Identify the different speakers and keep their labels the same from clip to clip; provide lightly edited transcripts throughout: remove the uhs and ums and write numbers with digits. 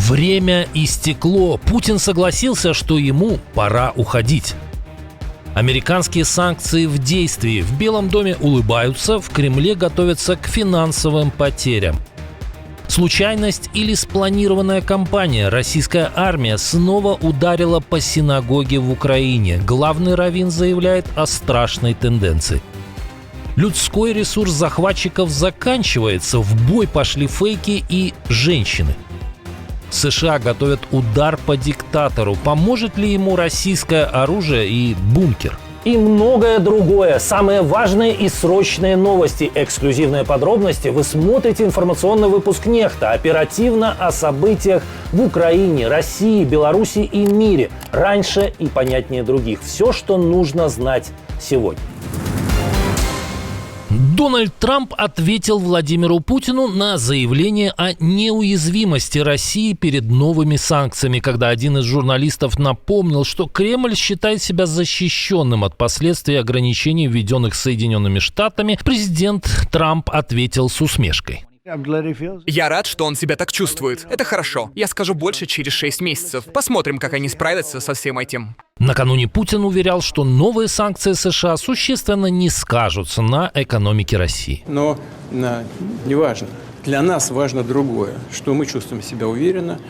Speaker 1: Время истекло. Путин согласился, что ему пора уходить. Американские санкции в действии. В Белом доме улыбаются, в Кремле готовятся к финансовым потерям. Случайность или спланированная кампания? Российская армия снова ударила по синагоге в Украине. Главный раввин заявляет о страшной тенденции. Людской ресурс захватчиков заканчивается. В бой пошли фейки и женщины. США готовят удар по диктатору. Поможет ли ему российское оружие и бункер?
Speaker 2: И многое другое. Самые важные и срочные новости, эксклюзивные подробности. Вы смотрите информационный выпуск «Нехта». Оперативно о событиях в Украине, России, Беларуси и мире. Раньше и понятнее других. Все, что нужно знать сегодня.
Speaker 1: Дональд Трамп ответил Владимиру Путину на заявление о неуязвимости России перед новыми санкциями, когда один из журналистов напомнил, что Кремль считает себя защищенным от последствий ограничений, введенных Соединенными Штатами. Президент Трамп ответил с усмешкой.
Speaker 3: Я рад, что он себя так чувствует. Это хорошо. Я скажу больше через 6 месяцев. Посмотрим, как они справятся со всем этим.
Speaker 1: Накануне Путин уверял, что новые санкции США существенно не скажутся на экономике России.
Speaker 4: Но не важно. Для нас важно другое, что мы чувствуем себя уверенно.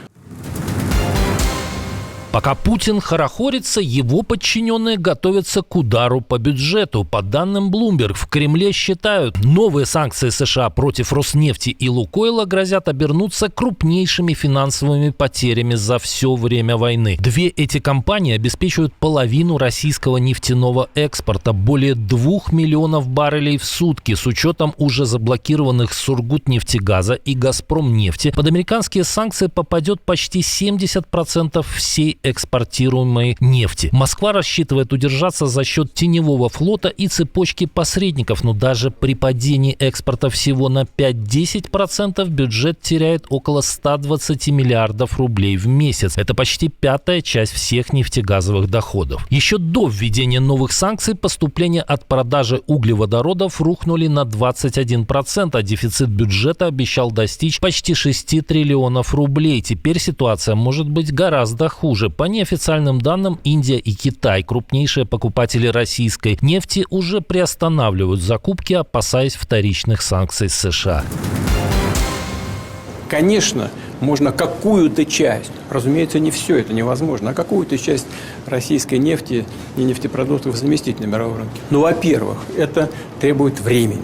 Speaker 1: Пока Путин хорохорится, его подчиненные готовятся к удару по бюджету. По данным Bloomberg, в Кремле считают, новые санкции США против Роснефти и Лукойла грозят обернуться крупнейшими финансовыми потерями за все время войны. Две эти компании обеспечивают половину российского нефтяного экспорта, более 2 миллионов баррелей в сутки, с учетом уже заблокированных Сургутнефтегаза и Газпромнефти. Под американские санкции попадет почти 70% всей экспортируемой нефти. Москва рассчитывает удержаться за счет теневого флота и цепочки посредников, но даже при падении экспорта всего на 5-10% бюджет теряет около 120 миллиардов рублей в месяц. Это почти 1/5 часть всех нефтегазовых доходов. Еще до введения новых санкций поступления от продажи углеводородов рухнули на 21%, а дефицит бюджета обещал достичь почти 6 триллионов рублей. Теперь ситуация может быть гораздо хуже. По неофициальным данным, Индия и Китай, крупнейшие покупатели российской нефти, уже приостанавливают закупки, опасаясь вторичных санкций США.
Speaker 4: Конечно, можно какую-то часть, разумеется, не все, это невозможно, а какую-то часть российской нефти и нефтепродуктов заместить на мировом рынке. Но, во-первых, это требует времени.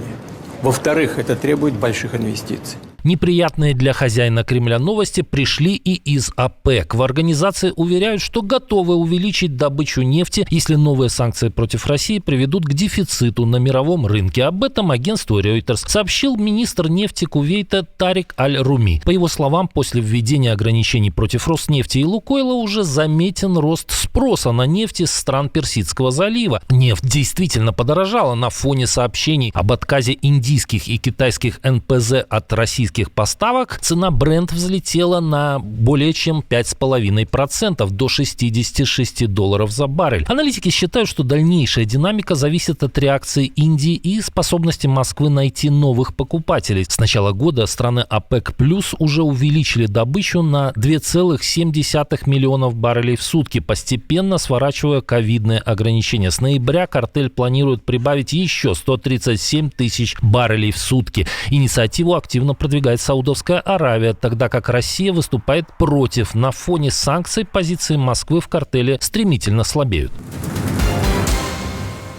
Speaker 4: Во-вторых, это требует больших инвестиций.
Speaker 1: Неприятные для хозяина Кремля новости пришли и из ОПЕК. В организации уверяют, что готовы увеличить добычу нефти, если новые санкции против России приведут к дефициту на мировом рынке. Об этом агентству Reuters сообщил министр нефти Кувейта Тарик Аль-Руми. По его словам, после введения ограничений против Роснефти и Лукойла уже заметен рост спроса на нефть из стран Персидского залива. Нефть действительно подорожала на фоне сообщений об отказе индийских и китайских НПЗ от российских поставок. Цена Brent взлетела на более чем 5,5% до $66 за баррель. Аналитики считают, что дальнейшая динамика зависит от реакции Индии и способности Москвы найти новых покупателей. С начала года страны ОПЕК+ уже увеличили добычу на 2,7 миллионов баррелей в сутки, постепенно сворачивая ковидные ограничения. С ноября картель планирует прибавить еще 137 тысяч баррелей в сутки. Инициативу активно продвигает Саудовская Аравия, тогда как Россия выступает против. На фоне санкций позиции Москвы в картеле стремительно слабеют.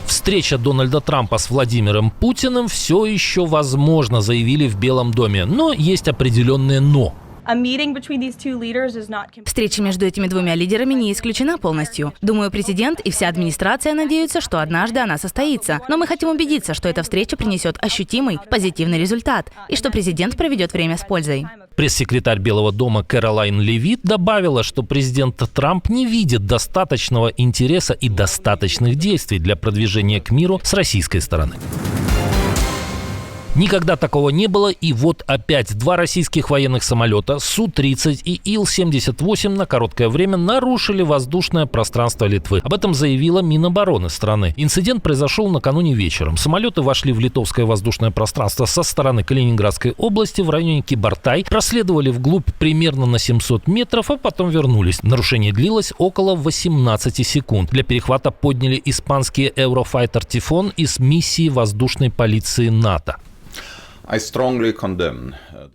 Speaker 1: Встреча Дональда Трампа с Владимиром Путиным все еще возможно, заявили в Белом доме. Но есть определенные «но».
Speaker 5: Встреча между этими двумя лидерами не исключена полностью. Думаю, президент и вся администрация надеются, что однажды она состоится. Но мы хотим убедиться, что эта встреча принесет ощутимый, позитивный результат и что президент проведет время с пользой.
Speaker 1: Пресс-секретарь Белого дома Кэролайн Левит добавила, что президент Трамп не видит достаточного интереса и достаточных действий для продвижения к миру с российской стороны. Никогда такого не было, и вот опять два российских военных самолета Су-30 и Ил-78 на короткое время нарушили воздушное пространство Литвы. Об этом заявила Минобороны страны. Инцидент произошел накануне вечером. Самолеты вошли в литовское воздушное пространство со стороны Калининградской области в районе Кибартай, проследовали вглубь примерно на 700 метров, а потом вернулись. Нарушение длилось около 18 секунд. Для перехвата подняли испанские Eurofighter Typhoon из миссии воздушной полиции НАТО.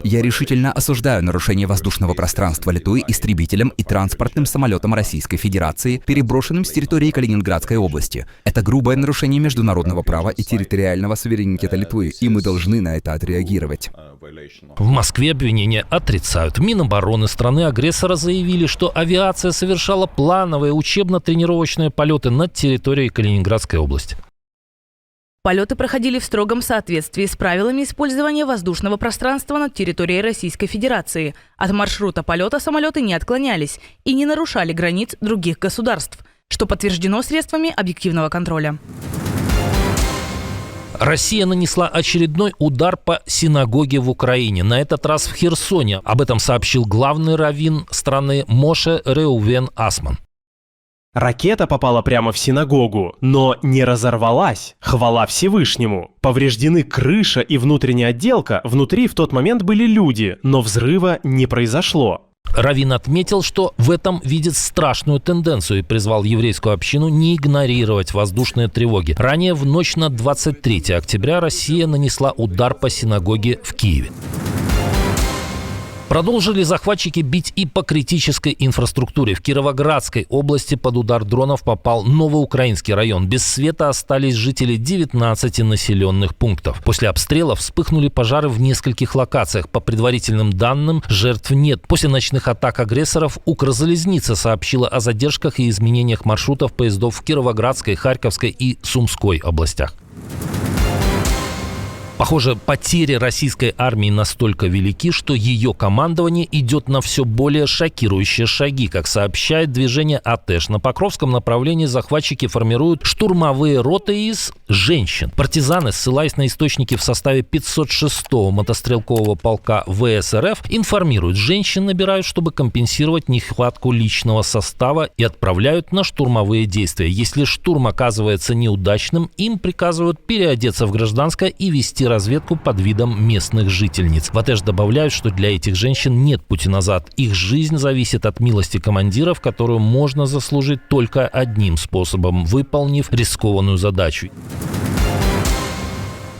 Speaker 6: Я решительно осуждаю нарушение воздушного пространства Литвы истребителем и транспортным самолетом Российской Федерации, переброшенным с территории Калининградской области. Это грубое нарушение международного права и территориального суверенитета Литвы, и мы должны на это отреагировать.
Speaker 1: В Москве обвинения отрицают. Минобороны страны-агрессора заявили, что авиация совершала плановые учебно-тренировочные полеты над территорией Калининградской области.
Speaker 5: Полеты проходили в строгом соответствии с правилами использования воздушного пространства над территорией Российской Федерации. От маршрута полета самолеты не отклонялись и не нарушали границ других государств, что подтверждено средствами объективного контроля.
Speaker 1: Россия нанесла очередной удар по синагоге в Украине, на этот раз в Херсоне. Об этом сообщил главный раввин страны Моше Реувен Асман.
Speaker 7: Ракета попала прямо в синагогу, но не разорвалась. Хвала Всевышнему. Повреждены крыша и внутренняя отделка. Внутри в тот момент были люди, но взрыва не произошло.
Speaker 1: Раввин отметил, что в этом видит страшную тенденцию и призвал еврейскую общину не игнорировать воздушные тревоги. Ранее в ночь на 23 октября Россия нанесла удар по синагоге в Киеве. Продолжили захватчики бить и по критической инфраструктуре. В Кировоградской области под удар дронов попал Новоукраинский район. Без света остались жители 19 населенных пунктов. После обстрелов вспыхнули пожары в нескольких локациях. По предварительным данным, жертв нет. После ночных атак агрессоров Укрзалезница сообщила о задержках и изменениях маршрутов поездов в Кировоградской, Харьковской и Сумской областях. Похоже, потери российской армии настолько велики, что ее командование идет на все более шокирующие шаги. Как сообщает движение АТЭШ, на Покровском направлении захватчики формируют штурмовые роты из женщин. Партизаны, ссылаясь на источники в составе 506-го мотострелкового полка ВСРФ, информируют, женщин набирают, чтобы компенсировать нехватку личного состава, и отправляют на штурмовые действия. Если штурм оказывается неудачным, им приказывают переодеться в гражданское и вести разведку под видом местных жительниц. В АТЭШ добавляют, что для этих женщин нет пути назад. Их жизнь зависит от милости командиров, которую можно заслужить только одним способом, выполнив рискованную задачу.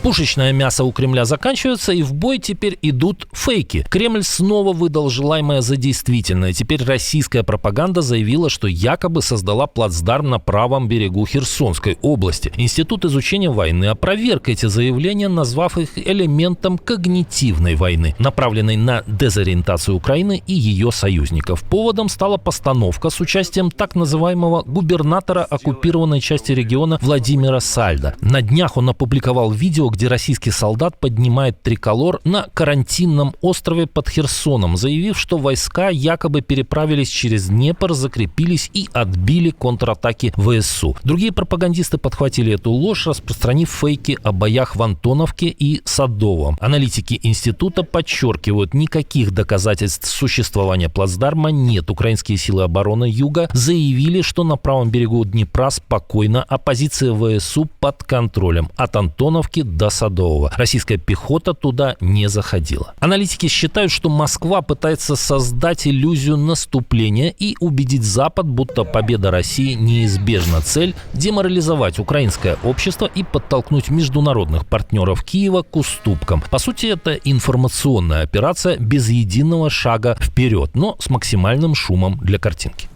Speaker 1: Пушечное мясо у Кремля заканчивается, и в бой теперь идут фейки. Кремль снова выдал желаемое за действительное. Теперь российская пропаганда заявила, что якобы создала плацдарм на правом берегу Херсонской области. Институт изучения войны опроверг эти заявления, назвав их элементом когнитивной войны, направленной на дезориентацию Украины и ее союзников. Поводом стала постановка с участием так называемого губернатора оккупированной части региона Владимира Сальдо. На днях он опубликовал видео, где российский солдат поднимает триколор на карантинном острове под Херсоном, заявив, что войска якобы переправились через Днепр, закрепились и отбили контратаки ВСУ. Другие пропагандисты подхватили эту ложь, распространив фейки о боях в Антоновке и Садовом. Аналитики института подчеркивают, никаких доказательств существования плацдарма нет. Украинские силы обороны Юга заявили, что на правом берегу Днепра спокойно, а позиция ВСУ под контролем от Антоновки до Садового. Российская пехота туда не заходила. Аналитики считают, что Москва пытается создать иллюзию наступления и убедить Запад, будто победа России неизбежна. Цель – деморализовать украинское общество и подтолкнуть международных партнеров Киева к уступкам. По сути, это информационная операция без единого шага вперед, но с максимальным шумом для картинки.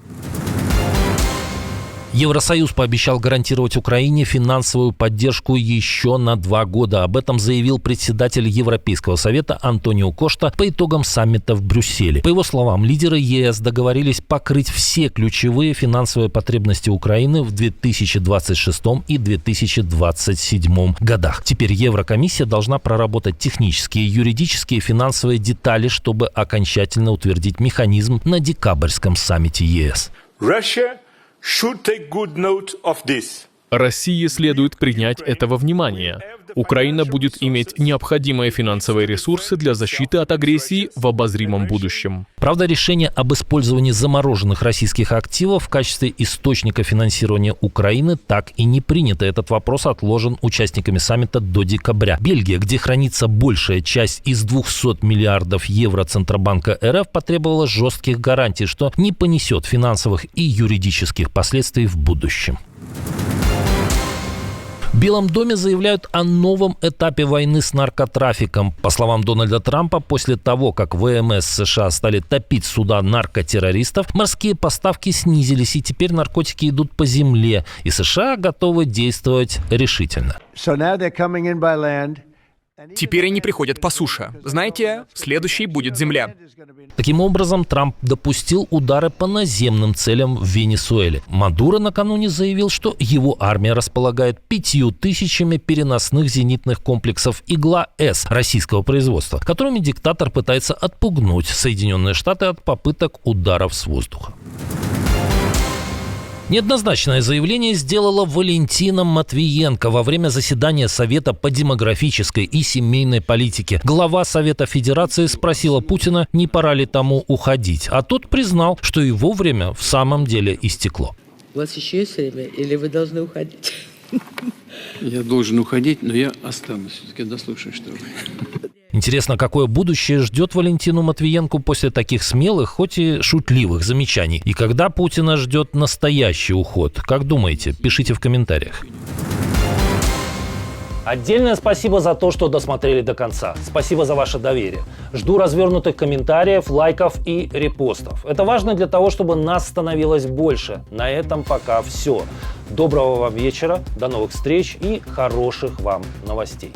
Speaker 1: Евросоюз пообещал гарантировать Украине финансовую поддержку еще на 2 года. Об этом заявил председатель Европейского совета Антонио Кошта по итогам саммита в Брюсселе. По его словам, лидеры ЕС договорились покрыть все ключевые финансовые потребности Украины в 2026 и 2027 годах. Теперь Еврокомиссия должна проработать технические, юридические и финансовые детали, чтобы окончательно утвердить механизм на декабрьском саммите ЕС.
Speaker 8: России следует принять это во внимание. Украина будет иметь необходимые финансовые ресурсы для защиты от агрессии в обозримом будущем.
Speaker 1: Правда, решение об использовании замороженных российских активов в качестве источника финансирования Украины так и не принято. Этот вопрос отложен участниками саммита до декабря. Бельгия, где хранится большая часть из 200 миллиардов евро Центробанка РФ, потребовала жестких гарантий, что не понесет финансовых и юридических последствий в будущем. В Белом доме заявляют о новом этапе войны с наркотрафиком. По словам Дональда Трампа, после того, как ВМС США стали топить суда наркотеррористов, морские поставки снизились, и теперь наркотики идут по земле, и США готовы действовать решительно.
Speaker 3: Теперь они приходят по суше. Знаете, следующей будет земля.
Speaker 1: Таким образом, Трамп допустил удары по наземным целям в Венесуэле. Мадуро накануне заявил, что его армия располагает 5000 переносных зенитных комплексов «Игла-С» российского производства, которыми диктатор пытается отпугнуть Соединенные Штаты от попыток ударов с воздуха. Неоднозначное заявление сделала Валентина Матвиенко во время заседания Совета по демографической и семейной политике. Глава Совета Федерации спросила Путина, не пора ли тому уходить, а тот признал, что его время в самом деле истекло.
Speaker 9: У вас еще есть время или вы должны уходить?
Speaker 4: Я должен уходить, но я останусь. Все-таки дослушаю, что вы.
Speaker 1: Интересно, какое будущее ждет Валентину Матвиенко после таких смелых, хоть и шутливых замечаний? И когда Путина ждет настоящий уход? Как думаете? Пишите в комментариях.
Speaker 2: Отдельное спасибо за то, что досмотрели до конца. Спасибо за ваше доверие. Жду развернутых комментариев, лайков и репостов. Это важно для того, чтобы нас становилось больше. На этом пока все. Доброго вам вечера, до новых встреч и хороших вам новостей.